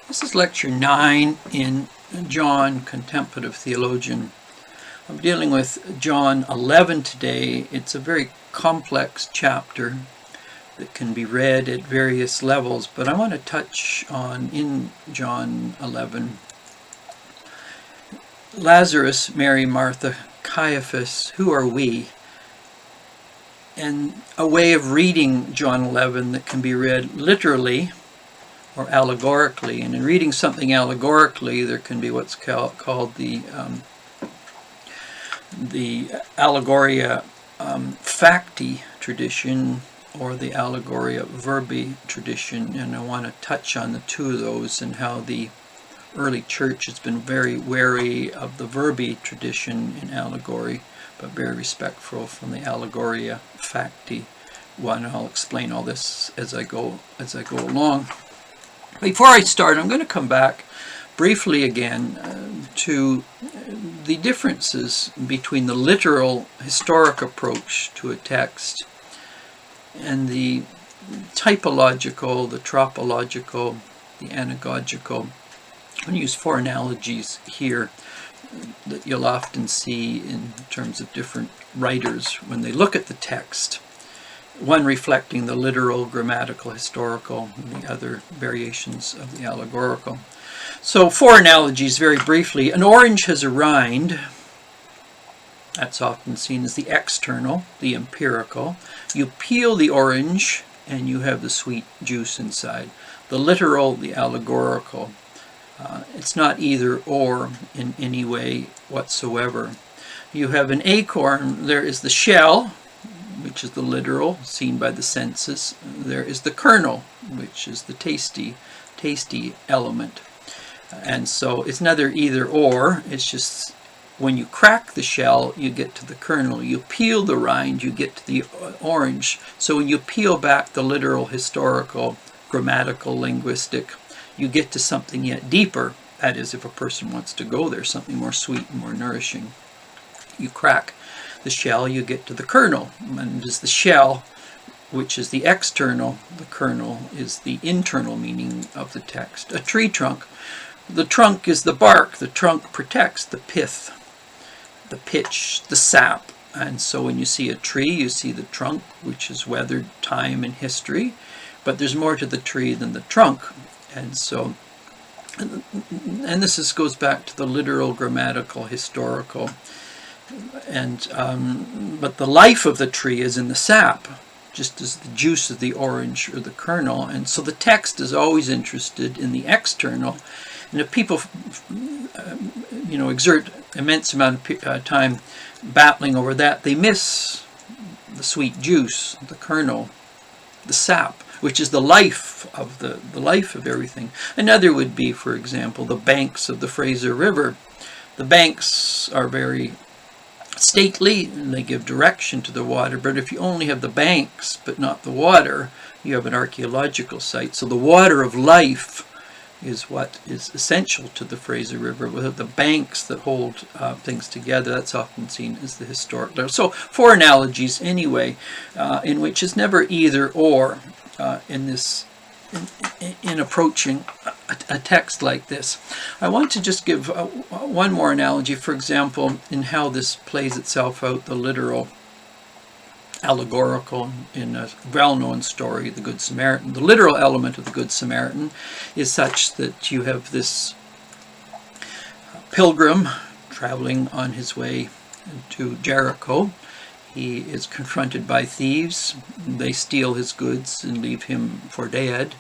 This is lecture 9 in John, Contemplative Theologian. I'm dealing with John 11 today. It's a very complex chapter that can be read at various levels, but I want to touch on, in John 11, Lazarus, Mary, Martha, Caiaphas, who are we? And a way of reading John 11 that can be read literally or allegorically. And in reading something allegorically, there can be what's called the Allegoria Facti tradition, or the Allegoria Verbi tradition. And I want to touch on the two of those and how the early church has been very wary of the Verbi tradition in allegory, but very respectful from the Allegoria Facti one. I'll explain all this as I go along. Before I start, I'm going to come back briefly again to the differences between the literal historic approach to a text and the typological, the tropological, the anagogical. I'm going to use four analogies here that you'll often see in terms of different writers when they look at the text. One reflecting the literal, grammatical, historical, and the other variations of the allegorical. So, four analogies very briefly. An orange has a rind. That's often seen as the external, the empirical. You peel the orange and you have the sweet juice inside. The literal, the allegorical. It's not either or in any way whatsoever. You have an acorn. There is the shell, which is the literal, seen by the senses. There is the kernel, which is the tasty element. And so it's neither either or. It's just when you crack the shell, you get to the kernel. You peel the rind, you get to the orange. So when you peel back the literal, historical, grammatical, linguistic, you get to something yet deeper. That is, if a person wants to go there, something more sweet and more nourishing. You crack the shell, you get to the kernel. And it is the shell, which is the external. The kernel is the internal meaning of the text. A tree trunk. The trunk is the bark. The trunk protects the pith, the pitch, the sap. And so when you see a tree, you see the trunk, which is weathered time and history. But there's more to the tree than the trunk. And so, and this goes back to the literal, grammatical, historical. And but the life of the tree is in the sap, just as the juice of the orange or the kernel. And so the text is always interested in the external. And if people, exert immense amount of time battling over that, they miss the sweet juice, the kernel, the sap, which is the life of the life of everything. Another would be, for example, the banks of the Fraser River. The banks are very stately and they give direction to the water, but if you only have the banks but not the water, you have an archaeological site. So the water of life is what is essential to the Fraser River. Without the banks that hold things together, that's often seen as the historic. So four analogies anyway, in which it's never either or in approaching a text like this. I want to just give one more analogy, for example, in how this plays itself out, the literal, allegorical, in a well-known story, the Good Samaritan. The literal element of the Good Samaritan is such that you have this pilgrim traveling on his way to Jericho. He is confronted by thieves. They steal his goods and leave him for dead.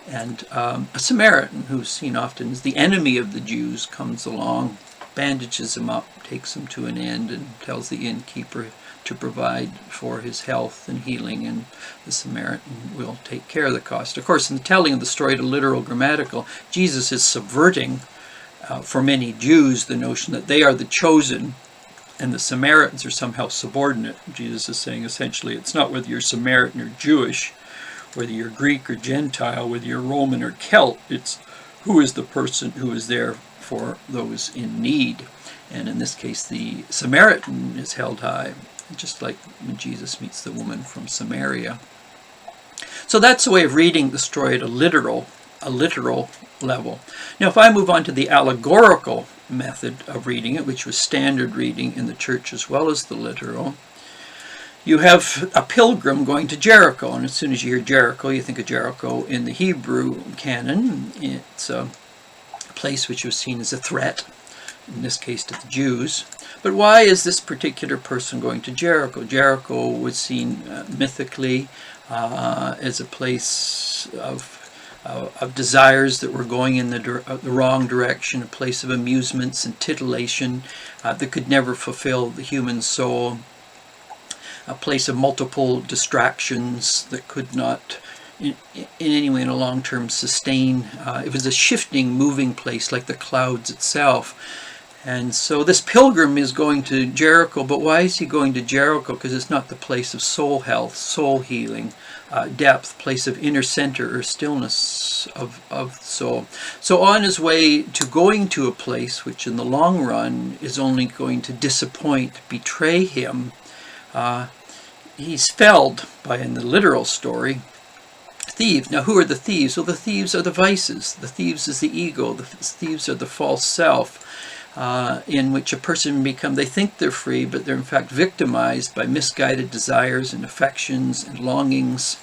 And a Samaritan, who's seen often as the enemy of the Jews, comes along, bandages him up, takes him to an inn, and tells the innkeeper to provide for his health and healing, and the Samaritan will take care of the cost. Of course, in the telling of the story to literal, grammatical, Jesus is subverting, for many Jews, the notion that they are the chosen and the Samaritans are somehow subordinate. Jesus is saying essentially it's not whether you're Samaritan or Jewish, whether you're Greek or Gentile, whether you're Roman or Celt, it's who is the person who is there for those in need. And in this case, the Samaritan is held high, just like when Jesus meets the woman from Samaria. So that's a way of reading the story at a literal a literal level. Now, if I move on to the allegorical method of reading it, which was standard reading in the church as well as the literal, you have a pilgrim going to Jericho, and as soon as you hear Jericho, you think of Jericho in the Hebrew canon. It's a place which was seen as a threat, in this case to the Jews. But why is this particular person going to Jericho? Jericho was seen mythically as a place of desires that were going in the wrong direction, a place of amusements and titillation that could never fulfill the human soul, a place of multiple distractions that could not in any way in a long term sustain. It was a shifting, moving place like the clouds itself. And so this pilgrim is going to Jericho, but why is he going to Jericho? Because it's not the place of soul health, soul healing, depth, place of inner center or stillness of soul. So on his way to going to a place which in the long run is only going to disappoint, betray him, he's felled by, in the literal story, thieves. Now who are the thieves? Well, the thieves are the vices. The thieves is the ego. The thieves are the false self. In which a person they think they're free, but they're in fact victimized by misguided desires and affections and longings,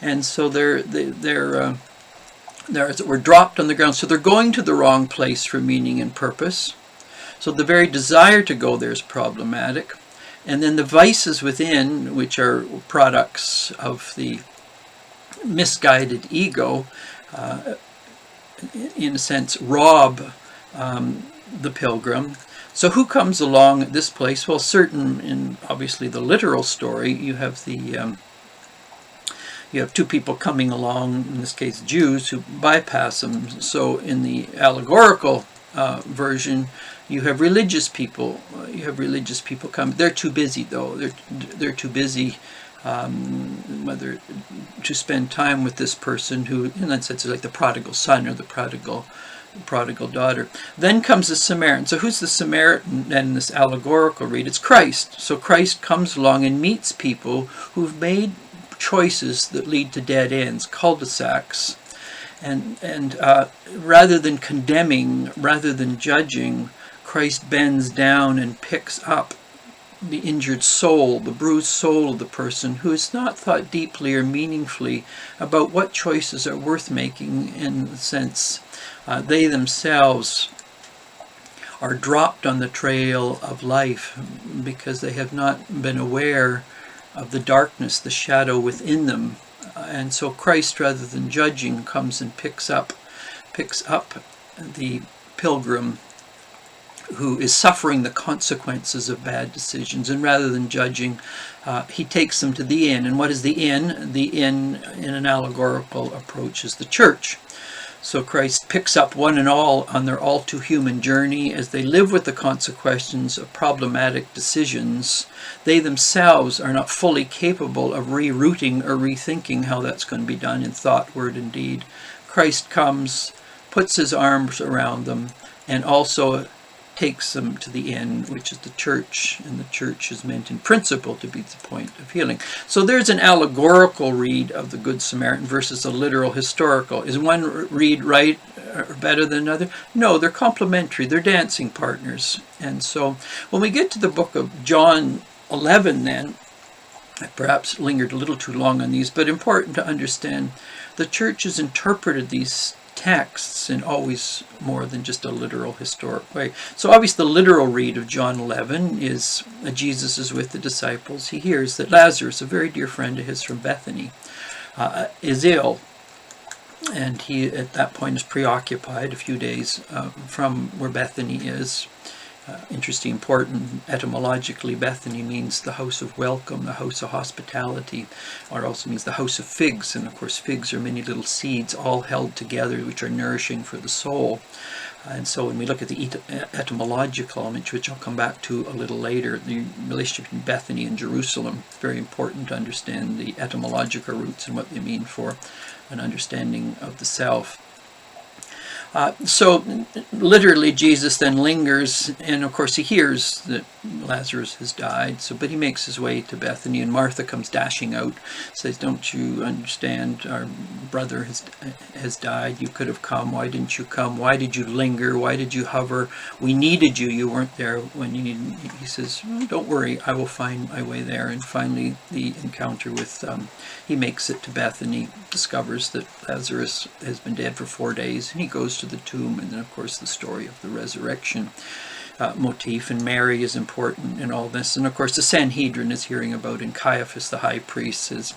and so they're as it were dropped on the ground. So they're going to the wrong place for meaning and purpose. So the very desire to go there is problematic, and then the vices within, which are products of the misguided ego, in a sense, rob the pilgrim. So who comes along at this place? Well, in obviously the literal story, you have two people coming along, in this case Jews, who bypass them. So in the allegorical version, you have religious people. Come. They're too busy, though. They're too busy whether to spend time with this person who, in that sense, is like the prodigal son or the prodigal daughter. Then comes the Samaritan. So who's the Samaritan in this allegorical read? It's Christ. So Christ comes along and meets people who've made choices that lead to dead ends, cul-de-sacs. And rather than condemning, rather than judging, Christ bends down and picks up the injured soul, the bruised soul of the person who has not thought deeply or meaningfully about what choices are worth making, in the sense they themselves are dropped on the trail of life because they have not been aware of the darkness, the shadow within them. And so Christ, rather than judging, comes and picks up the pilgrim who is suffering the consequences of bad decisions, and rather than judging, he takes them to the inn. And what is the inn? The inn, in an allegorical approach, is the church. So Christ picks up one and all on their all too human journey as they live with the consequences of problematic decisions. They themselves are not fully capable of rerouting or rethinking how that's going to be done in thought, word, and deed. Christ comes, puts his arms around them, and also takes them to the inn, which is the church, and the church is meant in principle to be the point of healing. So there's an allegorical read of the Good Samaritan versus a literal historical. Is one read right or better than another? No, they're complementary. They're dancing partners. And so when we get to the book of John 11 then, I perhaps lingered a little too long on these, but important to understand, the church has interpreted these texts in always more than just a literal historic way. So obviously the literal read of John 11 is Jesus is with the disciples. He hears that Lazarus, a very dear friend of his from Bethany, is ill, and he at that point is preoccupied a few days from where Bethany is. Interesting, important, etymologically, Bethany means the house of welcome, the house of hospitality, or it also means the house of figs. And of course, figs are many little seeds all held together, which are nourishing for the soul. And so when we look at the etymological element, which I'll come back to a little later, the relationship between Bethany and Jerusalem, it's very important to understand the etymological roots and what they mean for an understanding of the self. So literally Jesus then lingers, and of course he hears that Lazarus has died, but he makes his way to Bethany, and Martha comes dashing out, says, "Don't you understand? Our brother has died. You could have come. Why didn't you come? Why did you linger? Why did you hover? We needed you. You weren't there when you needed." He says, "Don't worry, I will find my way there." And finally the encounter with, he makes it to Bethany, discovers that Lazarus has been dead for 4 days, and he goes to the tomb, and then of course the story of the resurrection motif, and Mary is important in all this. And of course the Sanhedrin is hearing about, and Caiaphas the high priest says,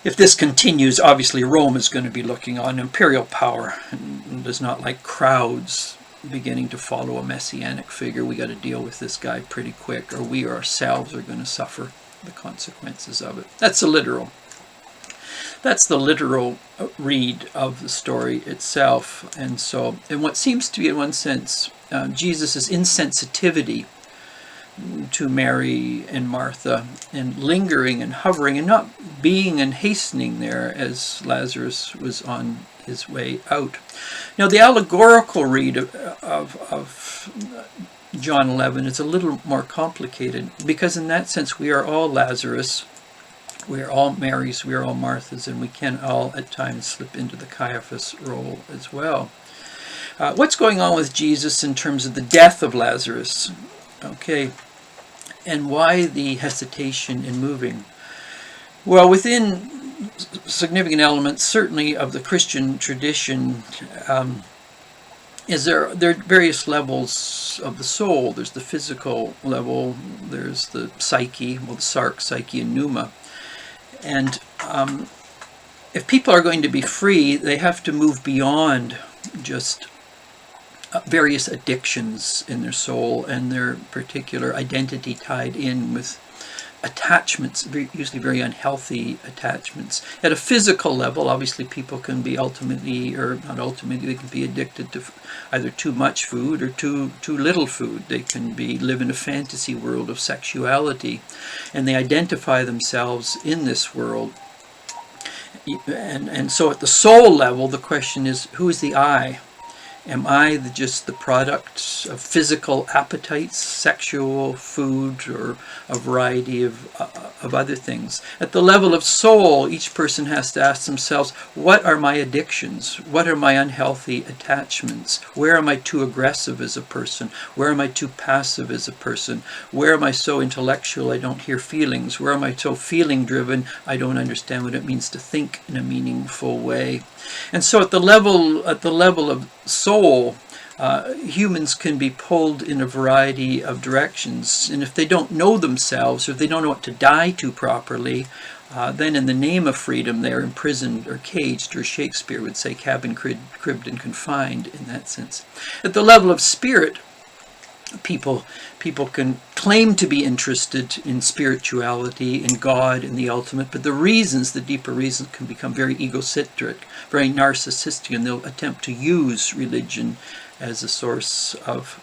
if this continues, obviously Rome is going to be looking on. Imperial power and does not like crowds beginning to follow a messianic figure. We got to deal with this guy pretty quick, or we ourselves are going to suffer the consequences of it. That's the literal read of the story itself. And so, in what seems to be, in one sense, Jesus' insensitivity to Mary and Martha, and lingering and hovering and not being and hastening there as Lazarus was on his way out. Now, the allegorical read of John 11 is a little more complicated, because in that sense we are all Lazarus, we are all Marys, we are all Marthas, and we can all at times slip into the Caiaphas role as well. What's going on with Jesus in terms of the death of Lazarus? Okay, and why the hesitation in moving? Well, within significant elements, certainly of the Christian tradition, there are various levels of the soul. There's the physical level, there's the psyche, well, the sarx, psyche, and pneuma. And if people are going to be free, they have to move beyond just various addictions in their soul and their particular identity tied in with attachments, usually very unhealthy attachments. At a physical level, obviously people can be ultimately, or not ultimately, they can be addicted to either too much food or too little food. They can live in a fantasy world of sexuality, and they identify themselves in this world. And so at the soul level, the question is, who is the I? Am I just the product of physical appetites, sexual, food, or a variety of other things? At the level of soul, each person has to ask themselves, what are my addictions? What are my unhealthy attachments? Where am I too aggressive as a person? Where am I too passive as a person? Where am I so intellectual I don't hear feelings? Where am I so feeling driven I don't understand what it means to think in a meaningful way? And so at the level of soul, humans can be pulled in a variety of directions. And if they don't know themselves, or if they don't know what to die to properly, then in the name of freedom they're imprisoned or caged, or Shakespeare would say cabin cribbed and confined in that sense. At the level of spirit, people can claim to be interested in spirituality, in God, in the ultimate, but the deeper reasons can become very egocentric, very narcissistic, and they'll attempt to use religion as a source of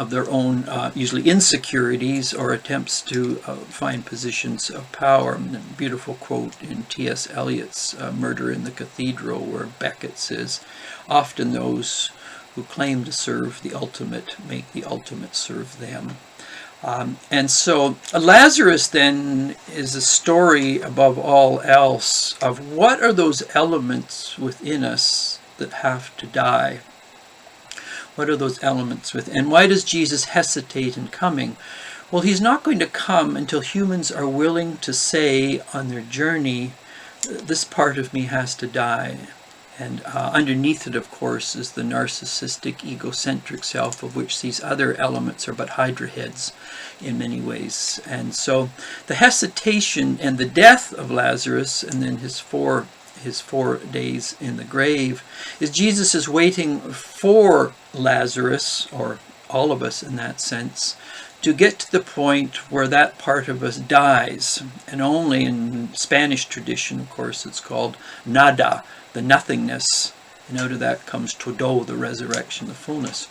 their own, usually insecurities, or attempts to find positions of power. A beautiful quote in T.S. Eliot's Murder in the Cathedral, where Beckett says, "Often those who claim to serve the ultimate make the ultimate serve them." And so Lazarus then is a story above all else of what are those elements within us that have to die. What are those elements within? And why does Jesus hesitate in coming? Well, he's not going to come until humans are willing to say on their journey, this part of me has to die. And underneath it, of course, is the narcissistic, egocentric self, of which these other elements are but hydra heads in many ways. And so the hesitation and the death of Lazarus, and then his four days in the grave, is Jesus is waiting for Lazarus, or all of us in that sense, to get to the point where that part of us dies. And only in Spanish tradition, of course, it's called nada, the nothingness, and out of that comes todo, the resurrection, the fullness.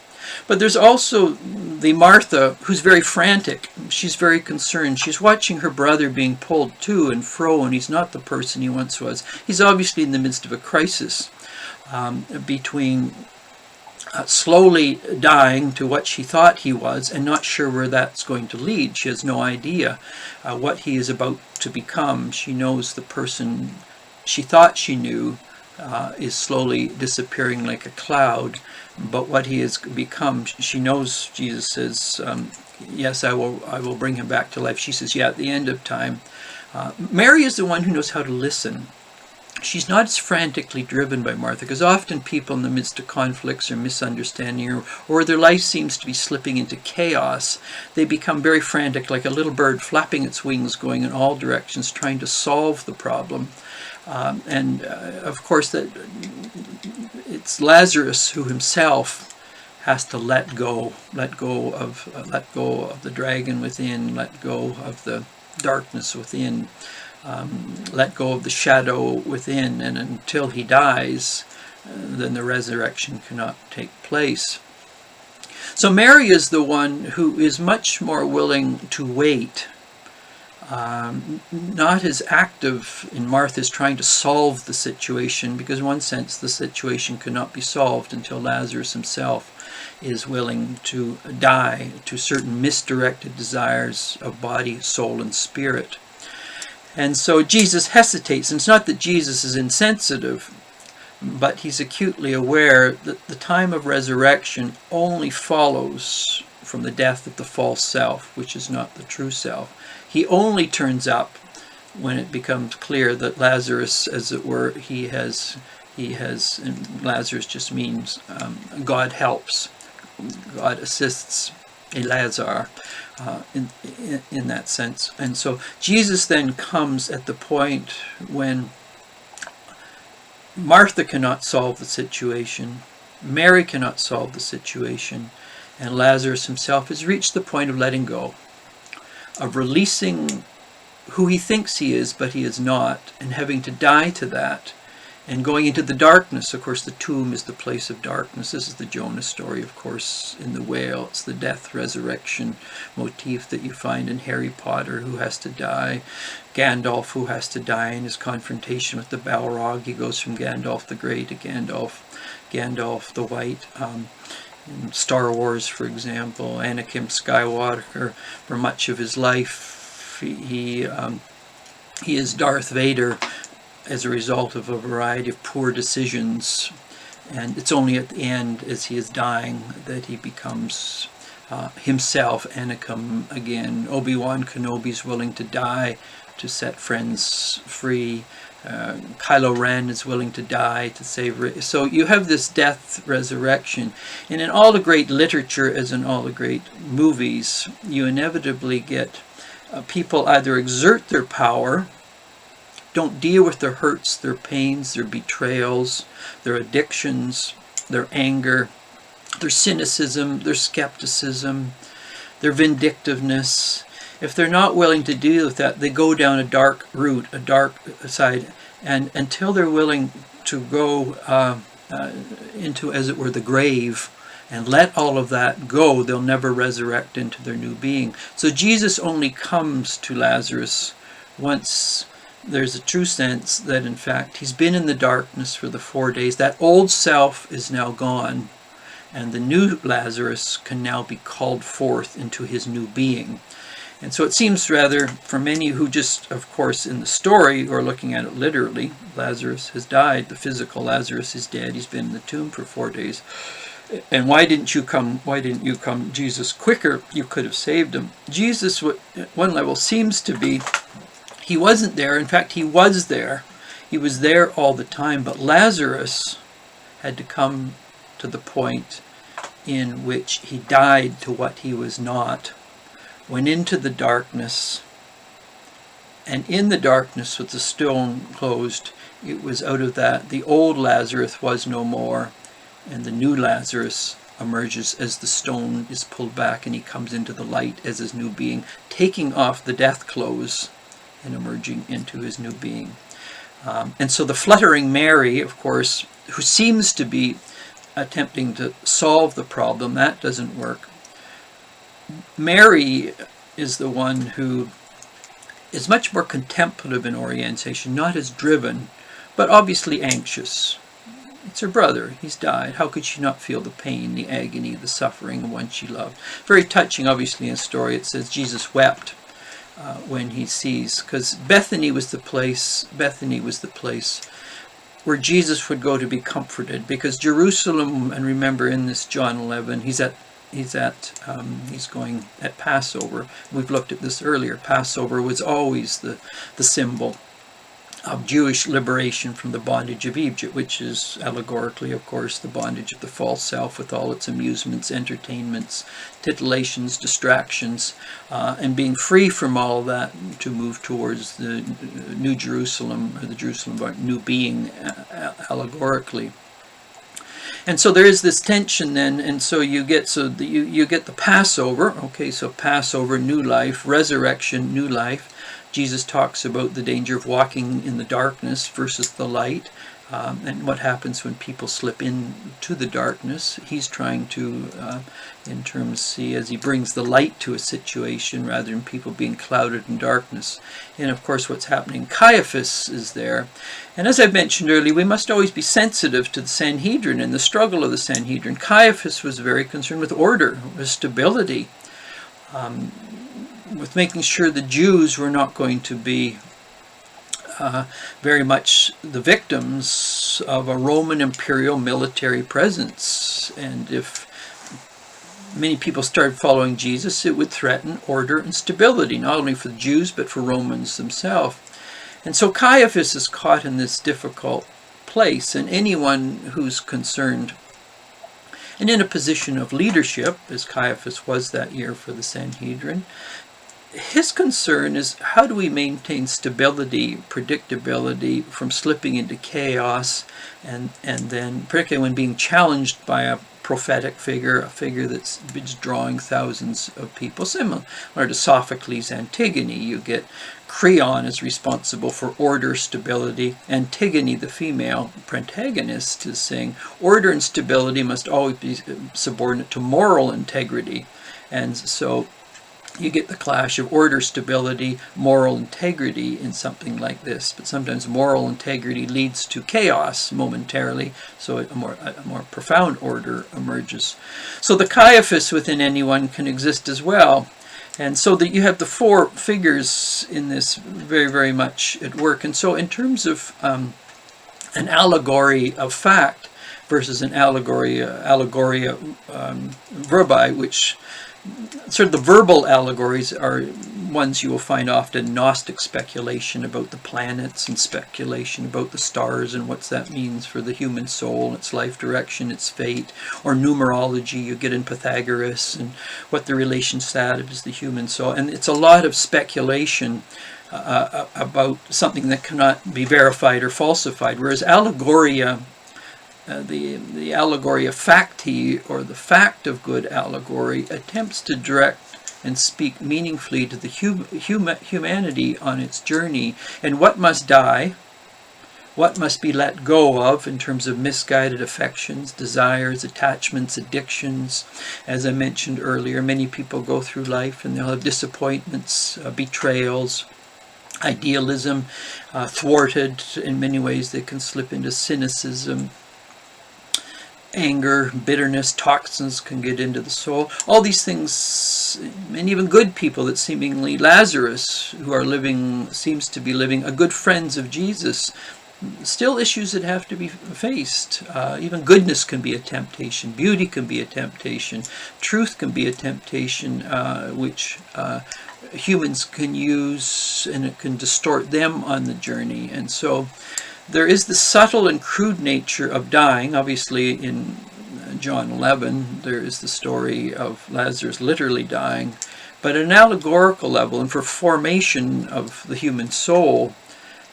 But there's also the Martha, who's very frantic. She's very concerned. She's watching her brother being pulled to and fro, and he's not the person he once was. He's obviously in the midst of a crisis. between slowly dying to what she thought he was and not sure where that's going to lead. She has no idea what he is about to become. She knows the person she thought she knew is slowly disappearing like a cloud, but what he has become, she knows. Jesus says, yes, I will bring him back to life. She says, yeah, at the end of time. Mary is the one who knows how to listen. She's not as frantically driven by Martha, because often people in the midst of conflicts or misunderstanding, or their life seems to be slipping into chaos, they become very frantic, like a little bird flapping its wings, going in all directions, trying to solve the problem. Of course, that it's Lazarus who himself has to let go of the dragon within, let go of the darkness within. Let go of the shadow within, and until he dies, then the resurrection cannot take place. So Mary is the one who is much more willing to wait, not as active in Martha's trying to solve the situation, because in one sense the situation cannot be solved until Lazarus himself is willing to die to certain misdirected desires of body, soul, and spirit. And so Jesus hesitates. And it's not that Jesus is insensitive, but he's acutely aware that the time of resurrection only follows from the death of the false self, which is not the true self. He only turns up when it becomes clear that Lazarus, as it were, he has, and Lazarus just means God helps, God assists a Lazar. In that sense. And so Jesus then comes at the point when Martha cannot solve the situation, Mary cannot solve the situation, and Lazarus himself has reached the point of letting go, of releasing who he thinks he is, but he is not, and having to die to that, and going into the darkness. Of course, the tomb is the place of darkness. This is the Jonah story, of course, in the whale. It's the death resurrection motif that you find in Harry Potter, who has to die. Gandalf, who has to die in his confrontation with the Balrog. He goes from Gandalf the Grey to Gandalf the White. In Star Wars, for example, Anakin Skywalker, for much of his life, he is Darth Vader, as a result of a variety of poor decisions, and it's only at the end, as he is dying, that he becomes himself Anakin again. Obi-Wan Kenobi's willing to die to set friends free. Kylo Ren is willing to die to save. So you have this death resurrection, and in all the great literature, as in all the great movies, you inevitably get people either exert their power, don't deal with their hurts, their pains, their betrayals, their addictions, their anger, their cynicism, their skepticism, their vindictiveness. If they're not willing to deal with that, they go down a dark route, a dark side, and until they're willing to go into, as it were, the grave, and let all of that go, they'll never resurrect into their new being. So Jesus only comes to Lazarus once there's a true sense that, in fact, he's been in the darkness for the 4 days. That old self is now gone, and the new Lazarus can now be called forth into his new being. And so it seems rather, for many who just, of course, in the story, or looking at it literally, Lazarus has died. The physical Lazarus is dead. He's been in the tomb for 4 days. And why didn't you come, Jesus, quicker? You could have saved him. Jesus, at one level, seems to be, he wasn't there. In fact, he was there. He was there all the time. But Lazarus had to come to the point in which he died to what he was not, went into the darkness, and in the darkness with the stone closed, it was out of that the old Lazarus was no more, and the new Lazarus emerges as the stone is pulled back and he comes into the light as his new being, taking off the death clothes and emerging into his new being. And so the fluttering Mary, of course, who seems to be attempting to solve the problem, that doesn't work. Mary is the one who is much more contemplative in orientation, not as driven, but obviously anxious. It's her brother. He's died. How could she not feel the pain, the agony, the suffering of one she loved? Very touching, obviously, in the story. It says Jesus wept when he sees, because Bethany was the place where Jesus would go to be comforted, because Jerusalem, and remember in this John 11, he's going at Passover. We've looked at this earlier. Passover was always the symbol of Jewish liberation from the bondage of Egypt, which is allegorically, of course, the bondage of the false self with all its amusements, entertainments, titillations, distractions, and being free from all that to move towards the New Jerusalem, or the Jerusalem of new being, allegorically. And so there is this tension then, and so you get the Passover. Okay, so Passover, new life; resurrection, new life. Jesus talks about the danger of walking in the darkness versus the light, and what happens when people slip into the darkness. He's trying to, as he brings the light to a situation rather than people being clouded in darkness. And of course what's happening, Caiaphas is there. And as I mentioned earlier, we must always be sensitive to the Sanhedrin and the struggle of the Sanhedrin. Caiaphas was very concerned with order, with stability, with making sure the Jews were not going to be very much the victims of a Roman imperial military presence. And if many people started following Jesus, it would threaten order and stability, not only for the Jews, but for Romans themselves. And so Caiaphas is caught in this difficult place, and anyone who's concerned and in a position of leadership, as Caiaphas was that year for the Sanhedrin, his concern is, how do we maintain stability, predictability from slipping into chaos, and then particularly when being challenged by a prophetic figure, a figure that's drawing thousands of people. Similar to Sophocles' Antigone, you get Creon is responsible for order, stability. Antigone, the female protagonist, is saying order and stability must always be subordinate to moral integrity. And so you get the clash of order, stability, moral integrity in something like this. But sometimes moral integrity leads to chaos momentarily, so a more profound order emerges. So the Caiaphas within anyone can exist as well. And so that you have the four figures in this very, very much at work. And so in terms of an allegory of fact versus an allegoria verbi, which sort of the verbal allegories are ones you will find often: Gnostic speculation about the planets and speculation about the stars and what that means for the human soul, its life direction, its fate, or numerology you get in Pythagoras, and what the relation status is the human soul. And it's a lot of speculation about something that cannot be verified or falsified, whereas allegoria, the allegoria facti, or the fact of good allegory, attempts to direct and speak meaningfully to the humanity on its journey, and what must die, what must be let go of in terms of misguided affections, desires, attachments, addictions. As I mentioned earlier, many people go through life and they'll have disappointments, betrayals, idealism, thwarted. In many ways they can slip into cynicism, anger, bitterness, toxins can get into the soul. All these things, and even good people that seemingly Lazarus, who are living, seems to be living, a good friends of Jesus, still issues that have to be faced. Even goodness can be a temptation. Beauty can be a temptation. Truth can be a temptation, which humans can use, and it can distort them on the journey. And so there is the subtle and crude nature of dying. Obviously, in John 11, there is the story of Lazarus literally dying. But at an allegorical level, and for formation of the human soul,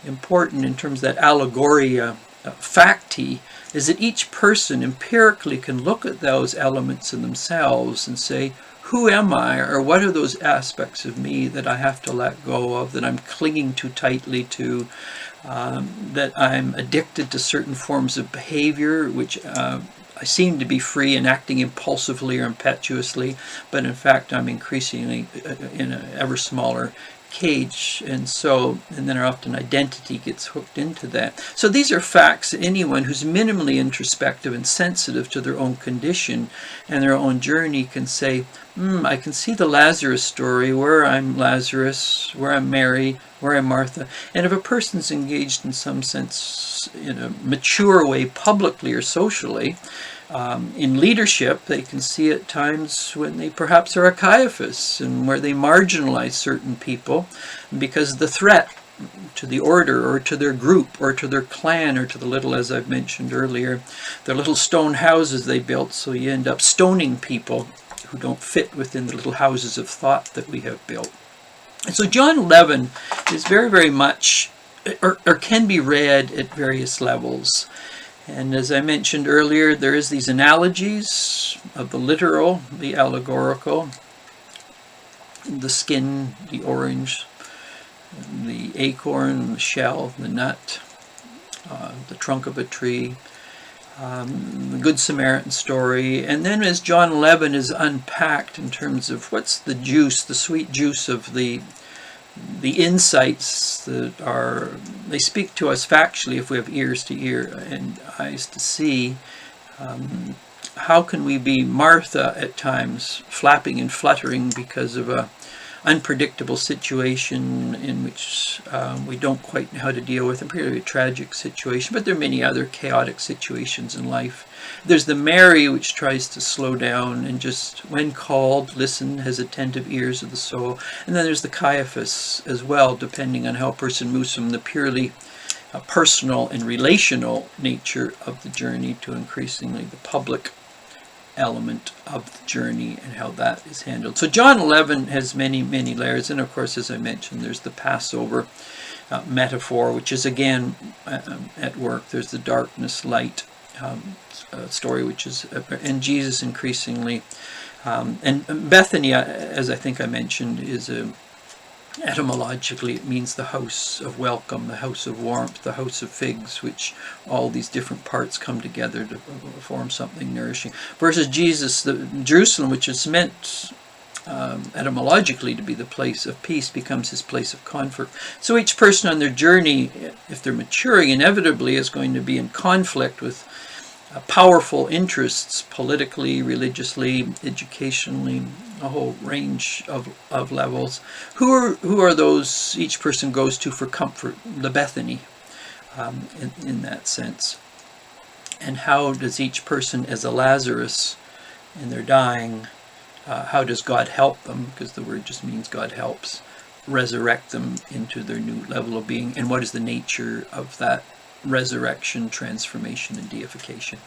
important in terms of that allegoria facti, is that each person empirically can look at those elements in themselves and say, who am I, or what are those aspects of me that I have to let go of, that I'm clinging too tightly to, that I'm addicted to certain forms of behavior, which I seem to be free and acting impulsively or impetuously, but in fact I'm increasingly in an ever smaller cage, and then often identity gets hooked into that. So these are facts that anyone who's minimally introspective and sensitive to their own condition and their own journey can say, I can see the Lazarus story, where I'm Lazarus, where I'm Mary, where I'm Martha. And if a person's engaged in some sense in a mature way, publicly or socially, in leadership, they can see at times when they perhaps are a Caiaphas, and where they marginalize certain people because of the threat to the order or to their group or to their clan or to the little, as I've mentioned earlier, the little stone houses they built. So you end up stoning people who don't fit within the little houses of thought that we have built. And so John 11 is very, very much, or can be read at various levels. And as I mentioned earlier, there is these analogies of the literal, the allegorical, the skin, the orange, the acorn, the shell, the nut, the trunk of a tree, the Good Samaritan story. And then as John 11 is unpacked in terms of what's the juice, the sweet juice of the insights that are, they speak to us factually if we have ears to hear and eyes to see. How can we be Martha at times, flapping and fluttering because of a unpredictable situation in which we don't quite know how to deal with, a pretty tragic situation, but there are many other chaotic situations in life. There's the Mary, which tries to slow down and just, when called, listen, has attentive ears of the soul. And then there's the Caiaphas as well, depending on how a person moves from the purely personal and relational nature of the journey to increasingly the public element of the journey and how that is handled. So John 11 has many, many layers. And of course, as I mentioned, there's the Passover metaphor, which is again at work. There's the darkness, light story, which is, and Jesus increasingly, and Bethany, as I think I mentioned, is etymologically it means the house of welcome, the house of warmth, the house of figs, which all these different parts come together to form something nourishing. Versus Jesus, the Jerusalem, which is meant etymologically to be the place of peace, becomes his place of comfort. So each person on their journey, if they're maturing, inevitably is going to be in conflict with powerful interests, politically, religiously, educationally, a whole range of levels. Who are those each person goes to for comfort? The Bethany, in that sense. And how does each person, as a Lazarus, and they're dying, how does God help them? Because the word just means God helps, resurrect them into their new level of being. And what is the nature of that resurrection, transformation, and deification?